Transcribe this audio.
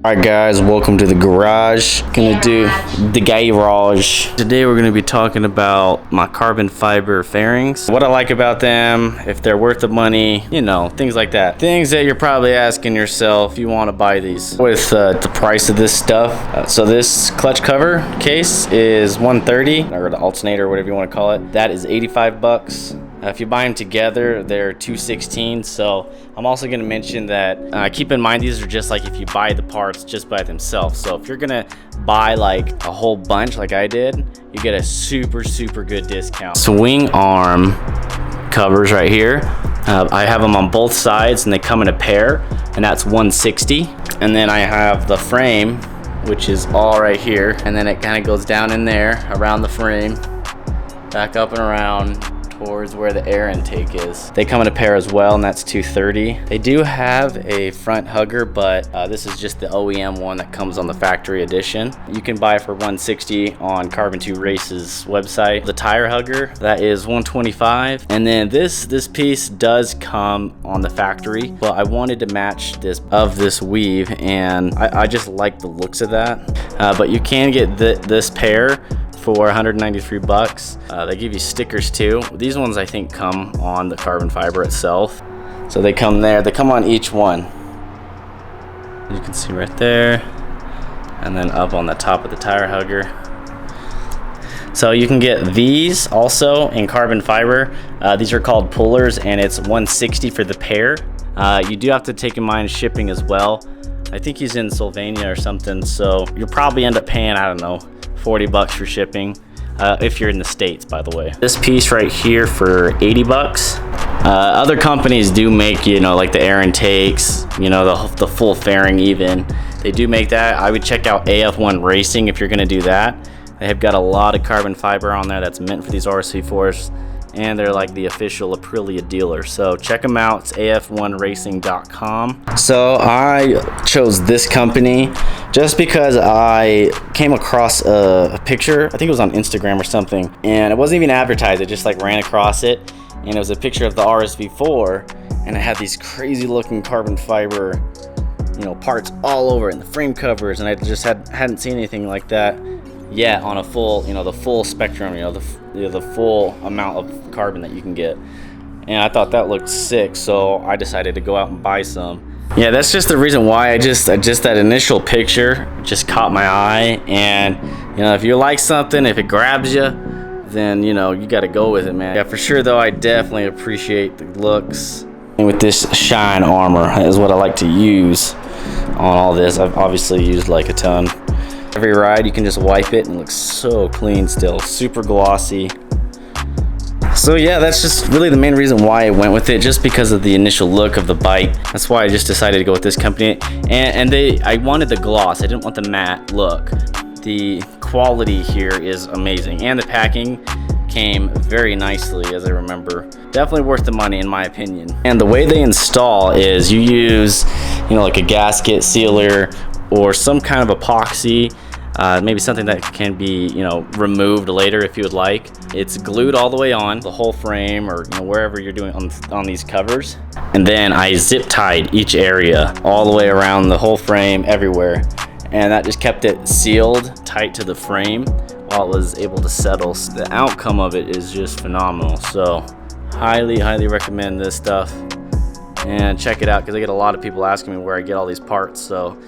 Alright guys, welcome to the garage. Gonna do the garage. Today we're gonna be talking about my carbon fiber fairings. What I like about them, if they're worth the money, you know, things like that. Things that you're probably asking yourself, you wanna buy these. With the price of this stuff. So this clutch cover case is $130, or the alternator, whatever you wanna call it. That is 85 bucks. If you buy them together, they're $216. So I'm also going to mention that keep in mind these are just like if you buy the parts just by themselves. So if you're going to buy like a whole bunch like I did, you get a super good discount. Swing arm covers right here. I have them on both sides and they come in a pair, and that's $160. And then I have the frame, which is all right here, and then it kind of goes down in there around the frame, back up and around towards where the air intake is. They come in a pair as well, and that's $230. They do have a front hugger, but this is just the OEM one that comes on the factory edition. You can buy it for $160 on Carbon2Race's website. The tire hugger, that is $125. And then this piece does come on the factory, but I wanted to match this weave, and I just like the looks of that. But you can get this pair for 193 bucks. They give you stickers too. These ones I think come on the carbon fiber itself. So they come there, they come on each one. You can see right there. And then up on the top of the tire hugger. So you can get these also in carbon fiber. These are called pullers, and it's $160 for the pair. You do have to take in mind shipping as well. I think he's in Slovenia or something, so you'll probably end up paying, I don't know, 40 bucks for shipping, if you're in the States, by the way. This piece right here for 80 bucks. Other companies do make, you know, like the air intakes, you know, the full fairing even. They do make that. I would check out AF1 Racing if you're gonna do that. They have got a lot of carbon fiber on there that's meant for these RC4s, and they're like the official Aprilia dealer. So check them out, it's af1racing.com. So I chose this company just because I came across a picture, I think it was on Instagram or something, and it wasn't even advertised, it just like ran across it, and it was a picture of the RSV4, and it had these crazy looking carbon fiber, you know, parts all over it, and the frame covers, and I just hadn't seen anything like that yet on a full, you know, the full spectrum, you know, the full amount of carbon that you can get. And I thought that looked sick, so I decided to go out and buy some. Yeah, that's just the reason why. I just that initial picture just caught my eye, and you know, if you like something, if it grabs you, then you know, you got to go with it, man. Yeah, for sure though, I definitely appreciate the looks. And with this shine armor is what I like to use on all this. I've obviously used like a ton. Every ride you can just wipe it and it looks so clean still, super glossy. So yeah, that's just really the main reason why I went with it, just because of the initial look of the bike. That's why I just decided to go with this company. And I wanted the gloss, I didn't want the matte look. The quality here is amazing, and the packing came very nicely, as I remember. Definitely worth the money in my opinion. And the way they install is you use, you know, like a gasket sealer or some kind of epoxy, maybe something that can be, you know, removed later if you would like. It's glued all the way on the whole frame, or you know, wherever you're doing on these covers. And then I zip tied each area all the way around the whole frame, everywhere, and that just kept it sealed tight to the frame while it was able to settle. So the outcome of it is just phenomenal. So highly recommend this stuff, and check it out because I get a lot of people asking me where I get all these parts. So